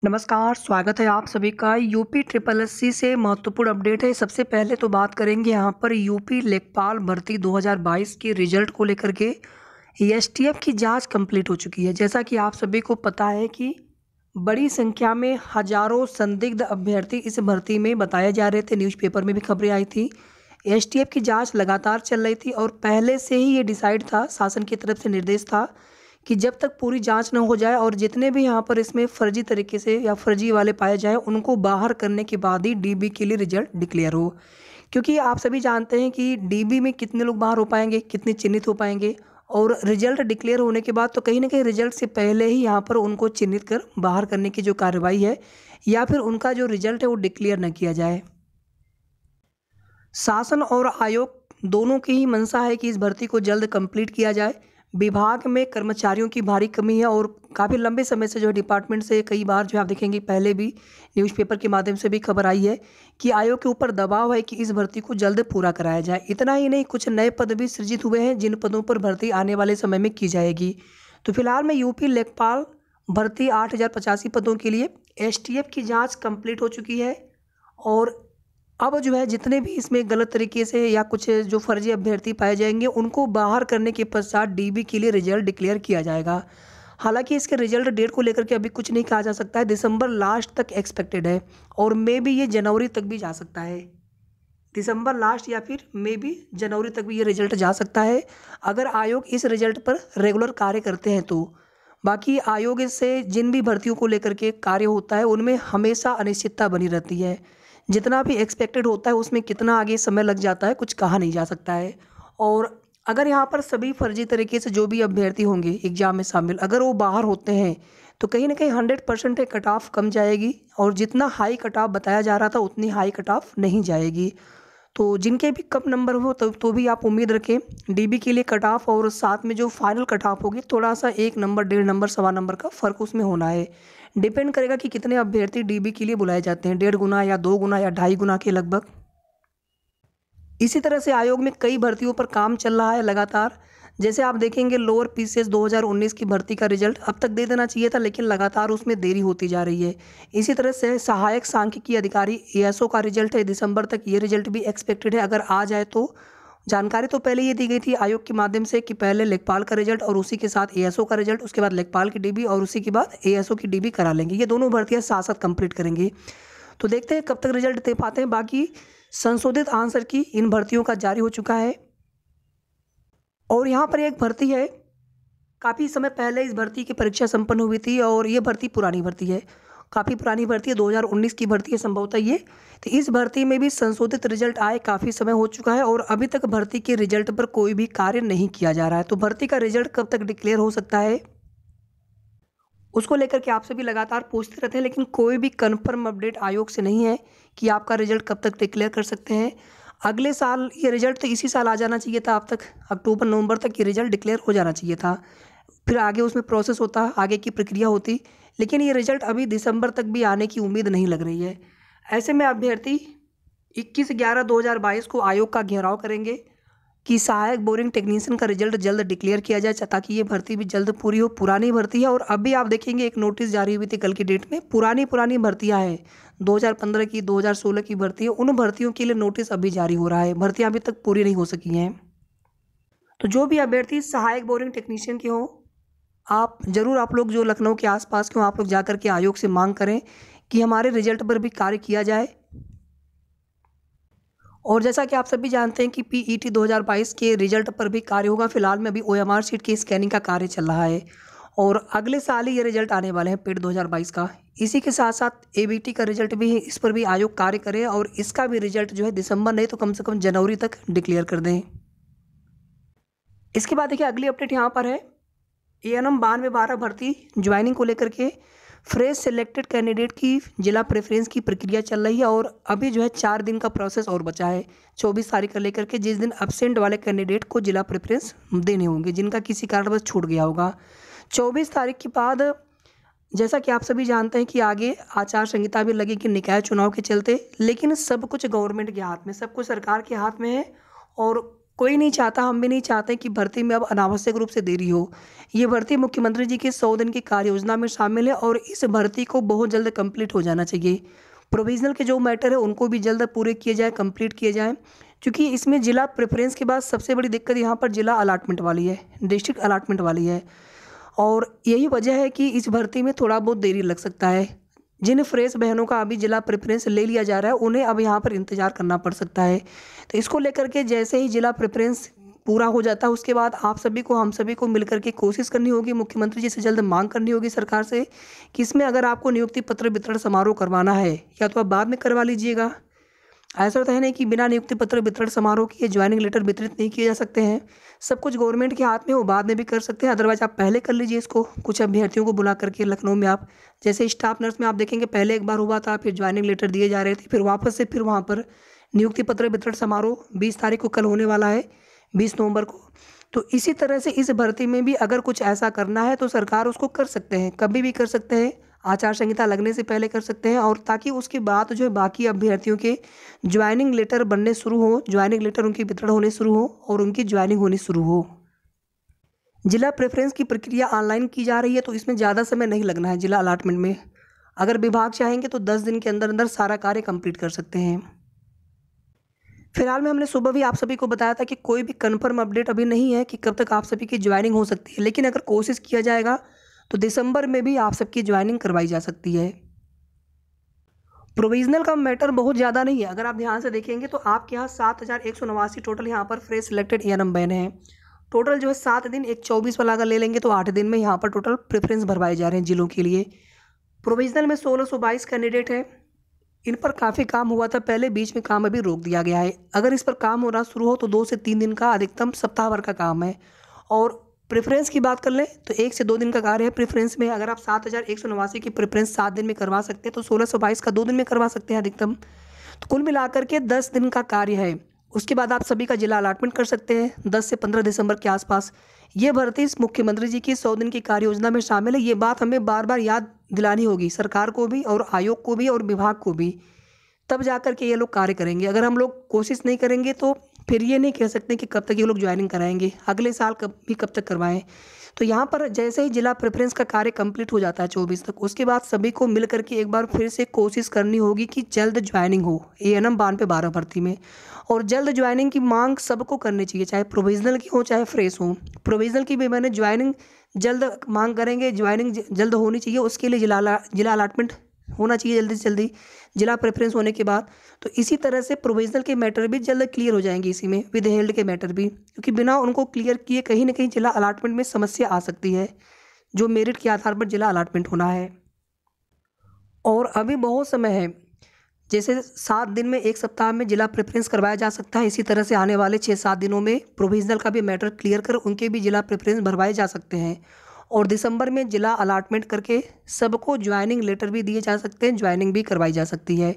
नमस्कार, स्वागत है आप सभी का यूपी ट्रिपल एससी से महत्वपूर्ण अपडेट है। सबसे पहले तो बात करेंगे यहाँ पर यूपी लेखपाल भर्ती 2022 के रिजल्ट को लेकर के। एसटीएफ की जांच कंप्लीट हो चुकी है। जैसा कि आप सभी को पता है कि बड़ी संख्या में हजारों संदिग्ध अभ्यर्थी इस भर्ती में बताए जा रहे थे, न्यूज़पेपर में भी खबरें आई थी। एसटीएफ की जांच लगातार चल रही थी और पहले से ही ये डिसाइड था, शासन की तरफ से निर्देश था कि जब तक पूरी जांच न हो जाए और जितने भी यहाँ पर इसमें फर्जी तरीके से या फर्जी वाले पाए जाए उनको बाहर करने के बाद ही डीबी के लिए रिजल्ट डिक्लेयर हो। क्योंकि आप सभी जानते हैं कि डीबी में कितने लोग बाहर हो पाएंगे, कितने चिन्हित हो पाएंगे, और रिजल्ट डिक्लेयर होने के बाद तो कहीं ना कहीं रिजल्ट से पहले ही यहाँ पर उनको चिन्हित कर बाहर करने की जो कार्रवाई है या फिर उनका जो रिजल्ट है वो डिक्लेयर न किया जाए। शासन और आयोग दोनों की ही मंशा है कि इस भर्ती को जल्द कंप्लीट किया जाए। विभाग में कर्मचारियों की भारी कमी है और काफ़ी लंबे समय से जो है डिपार्टमेंट से कई बार जो आप देखेंगे, पहले भी न्यूज़पेपर के माध्यम से भी खबर आई है कि आयोग के ऊपर दबाव है कि इस भर्ती को जल्द पूरा कराया जाए। इतना ही नहीं, कुछ नए पद भी सृजित हुए हैं जिन पदों पर भर्ती आने वाले समय में की जाएगी। तो फिलहाल में यूपी लेखपाल भर्ती 8,085 पदों के लिए एसटीएफ की जाँच कंप्लीट हो चुकी है और अब जो है जितने भी इसमें गलत तरीके से या कुछ जो फर्जी अभ्यर्थी पाए जाएंगे उनको बाहर करने के पश्चात डीबी के लिए रिजल्ट डिक्लेयर किया जाएगा। हालांकि इसके रिजल्ट डेट को लेकर के अभी कुछ नहीं कहा जा सकता है। दिसंबर लास्ट तक एक्सपेक्टेड है और मे भी ये जनवरी तक भी जा सकता है। दिसंबर लास्ट या फिर मे भी जनवरी तक भी ये रिजल्ट जा सकता है, अगर आयोग इस रिजल्ट पर रेगुलर कार्य करते हैं तो। बाकी आयोग से जिन भी भर्तियों को लेकर के कार्य होता है उनमें हमेशा अनिश्चितता बनी रहती है। जितना भी एक्सपेक्टेड होता है उसमें कितना आगे समय लग जाता है कुछ कहा नहीं जा सकता है। और अगर यहाँ पर सभी फर्जी तरीके से जो भी अभ्यर्थी होंगे एग्जाम में शामिल, अगर वो बाहर होते हैं तो कहीं ना कहीं 100% है कट ऑफ कम जाएगी और जितना हाई कट ऑफ बताया जा रहा था उतनी हाई कट ऑफ नहीं जाएगी। तो जिनके भी कम नंबर हो तो भी आप उम्मीद रखें डीबी के लिए कट ऑफ और साथ में जो फाइनल कट ऑफ होगी थोड़ा सा 1 नंबर 1.5 नंबर 1.25 नंबर का फ़र्क उसमें होना है। डिपेंड करेगा कि कितने अभ्यर्थी डीबी के लिए बुलाए जाते हैं, 1.5 गुना या 2 गुना या 2.5 गुना के लगभग। इसी तरह से आयोग में कई भर्तियों पर काम चल रहा है लगातार। जैसे आप देखेंगे लोअर पीसीएस 2019 की भर्ती का रिजल्ट अब तक दे देना चाहिए था, लेकिन लगातार उसमें देरी होती जा रही है। इसी तरह से सहायक सांख्यिकी अधिकारी एएसओ का रिजल्ट है दिसंबर तक, ये रिजल्ट भी एक्सपेक्टेड है। अगर आ जाए तो जानकारी तो पहले ये दी गई थी आयोग के माध्यम से कि पहले लेखपाल का रिजल्ट और उसी के साथ एएसओ का रिजल्ट, उसके बाद लेखपाल की डीबी और उसी के बाद एएसओ की डीबी करा लेंगे। ये दोनों भर्तियां साथ साथ कंप्लीट करेंगे। तो देखते हैं कब तक रिजल्ट दे पाते हैं। बाकी संशोधित आंसर की इन भर्तियों का जारी हो चुका है। और यहाँ पर एक भर्ती है, काफ़ी समय पहले इस भर्ती की परीक्षा संपन्न हुई थी और ये भर्ती पुरानी भर्ती है, काफ़ी पुरानी भर्ती है, 2019 की भर्ती है संभवतः ये। तो इस भर्ती में भी संशोधित रिजल्ट आए काफ़ी समय हो चुका है और अभी तक भर्ती के रिजल्ट पर कोई भी कार्य नहीं किया जा रहा है। तो भर्ती का रिजल्ट कब तक डिक्लेयर हो सकता है उसको लेकर के आपसे भी लगातार पूछते रहते हैं, लेकिन कोई भी कन्फर्म अपडेट आयोग से नहीं है कि आपका रिजल्ट कब तक डिक्लेयर कर सकते हैं। अगले साल ये रिजल्ट तो इसी साल आ जाना चाहिए था, अब तक अक्टूबर नवंबर तक ये रिजल्ट डिक्लेयर हो जाना चाहिए था। फिर आगे उसमें प्रोसेस होता, आगे की प्रक्रिया होती, लेकिन ये रिजल्ट अभी दिसंबर तक भी आने की उम्मीद नहीं लग रही है। ऐसे में अभ्यर्थी 21/11/2022 को आयोग का घेराव करेंगे कि सहायक बोरिंग टेक्नीशियन का रिजल्ट जल्द डिक्लेयर किया जाए ताकि ये भर्ती भी जल्द पूरी हो। पुरानी भर्ती है और अभी आप देखेंगे एक नोटिस जारी हुई थी कल की डेट में, पुरानी भर्तियां हैं, 2015 की 2016 की भर्ती है, उन भर्तियों के लिए नोटिस अभी जारी हो रहा है। भर्तियां अभी तक पूरी नहीं हो सकी हैं। तो जो भी अभ्यर्थी सहायक बोरिंग टेक्नीशियन के हों, आप ज़रूर, आप लोग जो लखनऊ के आसपास के हों, आप लोग जाकर के आयोग से मांग करें कि हमारे रिजल्ट पर भी कार्य किया जाए। और जैसा कि आप सभी जानते हैं कि पीईटी 2022 के रिजल्ट पर भी कार्य होगा। फिलहाल में अभी ओएमआर शीट की स्कैनिंग का कार्य चल रहा है और अगले साल ही ये रिजल्ट आने वाले हैं, पेट 2022 का। इसी के साथ साथ एबीटी का रिजल्ट भी है, इस पर भी आयोग कार्य करे और इसका भी रिजल्ट जो है दिसंबर नहीं तो कम से कम जनवरी तक डिक्लेयर कर दें। इसके बाद देखिए अगली अपडेट यहाँ पर है, एएनएम 92/12 भर्ती ज्वाइनिंग को लेकर के फ्रेश सिलेक्टेड कैंडिडेट की जिला प्रेफरेंस की प्रक्रिया चल रही है और अभी जो है 4 दिन का प्रोसेस और बचा है, 24 तारीख का लेकर के, जिस दिन एब्सेंट वाले कैंडिडेट को जिला प्रेफरेंस देने होंगे जिनका किसी कारणवश छूट गया होगा। 24 तारीख के बाद जैसा कि आप सभी जानते हैं कि आगे आचार संहिता भी लगेगी निकाय चुनाव के चलते, लेकिन सब कुछ गवर्नमेंट के हाथ में, सब कुछ सरकार के हाथ में है और कोई नहीं चाहता, हम भी नहीं चाहते कि भर्ती में अब अनावश्यक रूप से देरी हो। ये भर्ती मुख्यमंत्री जी की 100 दिन की कार्य योजना में शामिल है और इस भर्ती को बहुत जल्द कंप्लीट हो जाना चाहिए। प्रोविज़नल के जो मैटर है उनको भी जल्द पूरे किए जाए, कंप्लीट किए जाएँ, क्योंकि इसमें जिला प्रेफ़रेंस के बाद सबसे बड़ी दिक्कत यहाँ पर जिला अलॉटमेंट वाली है, डिस्ट्रिक्ट अलॉटमेंट वाली है। और यही वजह है कि इस भर्ती में थोड़ा बहुत देरी लग सकता है। जिन फ्रेश बहनों का अभी जिला प्रेफ़रेंस ले लिया जा रहा है, उन्हें अब यहाँ पर इंतज़ार करना पड़ सकता है। तो इसको लेकर के जैसे ही जिला प्रेफ़रेंस पूरा हो जाता है, उसके बाद आप सभी को, हम सभी को मिल कर के कोशिश करनी होगी, मुख्यमंत्री जी से जल्द मांग करनी होगी सरकार से कि इसमें अगर आपको नियुक्ति पत्र वितरण समारोह करवाना है, या तो आप बाद में करवा लीजिएगा। ऐसा तो है नहीं कि बिना नियुक्ति पत्र वितरण समारोह किए ज्वाइनिंग लेटर वितरित नहीं किए जा सकते हैं। सब कुछ गवर्नमेंट के हाथ में, वो बाद में भी कर सकते हैं, अदरवाइज़ आप पहले कर लीजिए इसको। कुछ अभ्यर्थियों को बुला करके लखनऊ में आप, जैसे स्टाफ नर्स में आप देखेंगे पहले एक बार हुआ था, फिर ज्वाइनिंग लेटर दिए जा रहे थे, फिर वापस से फिर वहाँ पर नियुक्ति पत्र वितरण समारोह 20 तारीख को कल होने वाला है, 20 नवंबर को। तो इसी तरह से इस भर्ती में भी अगर कुछ ऐसा करना है तो सरकार उसको कर सकते हैं, कभी भी कर सकते हैं, आचार संहिता लगने से पहले कर सकते हैं, और ताकि उसके बाद जो है बाकी अभ्यर्थियों के ज्वाइनिंग लेटर बनने शुरू हो, ज्वाइनिंग लेटर उनकी वितरण होने शुरू हो और उनकी ज्वाइनिंग होनी शुरू हो। जिला प्रेफरेंस की प्रक्रिया ऑनलाइन की जा रही है, तो इसमें ज़्यादा समय नहीं लगना है जिला अलॉटमेंट में। अगर विभाग चाहेंगे तो 10 दिन के अंदर अंदर सारा कार्य कंप्लीट कर सकते हैं। फिलहाल में हमने सुबह भी आप सभी को बताया था कि कोई भी कंफर्म अपडेट अभी नहीं है कि कब तक आप सभी की ज्वाइनिंग हो सकती है, लेकिन अगर कोशिश किया जाएगा तो दिसंबर में भी आप सबकी ज्वाइनिंग करवाई जा सकती है। प्रोविजनल का मैटर बहुत ज़्यादा नहीं है, अगर आप ध्यान से देखेंगे तो आपके यहाँ 7189 टोटल यहाँ पर फ्रेश सिलेक्टेड एएनएम बैन हैं। टोटल जो है 7 दिन, एक 24 वाला अगर ले लेंगे तो 8 दिन में यहाँ पर टोटल प्रेफरेंस भरवाए जा रहे हैं जिलों के लिए। प्रोविजनल में 1622 कैंडिडेट हैं। इन पर काफ़ी काम हुआ था पहले, बीच में काम अभी रोक दिया गया है। अगर इस पर काम होना शुरू हो तो 2 से 3 दिन का, अधिकतम सप्ताह भर का काम है। और प्रेफरेंस की बात कर लें तो 1 से 2 दिन का कार्य है प्रेफरेंस में। अगर आप 7189 की प्रेफरेंस 7 दिन में करवा सकते हैं तो 1622 का 2 दिन में करवा सकते हैं अधिकतम। तो कुल मिलाकर के 10 दिन का कार्य है। उसके बाद आप सभी का जिला अलॉटमेंट कर सकते हैं 10 से 15 दिसंबर के आसपास। ये भर्ती मुख्यमंत्री जी की 100 दिन की कार्य योजना में शामिल है। ये बात हमें बार बार याद दिलानी होगी सरकार को भी, और आयोग को भी, और विभाग को भी, तब जाकर के ये लोग कार्य करेंगे। अगर हम लोग कोशिश नहीं करेंगे तो फिर ये नहीं कह सकते कि कब तक ये लोग ज्वाइनिंग कराएंगे, अगले साल कब तक करवाएं। तो यहाँ पर जैसे ही जिला प्रेफरेंस का कार्य कंप्लीट हो जाता है 24 तक, उसके बाद सभी को मिल करके एक बार फिर से कोशिश करनी होगी कि जल्द ज्वाइनिंग हो एएनएम 92-12 भर्ती में। और जल्द ज्वाइनिंग की मांग सबको करनी चाहिए, चाहे प्रोविजनल की हो चाहे फ्रेश हो। प्रोविजनल की भी मैंने ज्वाइनिंग जल्द मांग करेंगे, ज्वाइनिंग जल्द होनी चाहिए। उसके लिए जिला अलॉटमेंट होना चाहिए जल्दी से जल्दी, जिला प्रेफरेंस होने के बाद। तो इसी तरह से प्रोविजनल के मैटर भी जल्द क्लियर हो जाएंगे इसी में, विद हेल्ड के मैटर भी, क्योंकि बिना उनको क्लियर किए कहीं ना कहीं जिला अलॉटमेंट में समस्या आ सकती है, जो मेरिट के आधार पर जिला अलॉटमेंट होना है। और अभी बहुत समय है, जैसे 7 दिन में, 1 सप्ताह में जिला प्रेफरेंस करवाया जा सकता है, इसी तरह से आने वाले 6-7 दिनों में प्रोविजनल का भी मैटर क्लियर कर उनके भी जिला प्रेफरेंस भरवाए जा सकते हैं। और दिसंबर में जिला अलॉटमेंट करके सबको ज्वाइनिंग लेटर भी दिए जा सकते हैं, ज्वाइनिंग भी करवाई जा सकती है।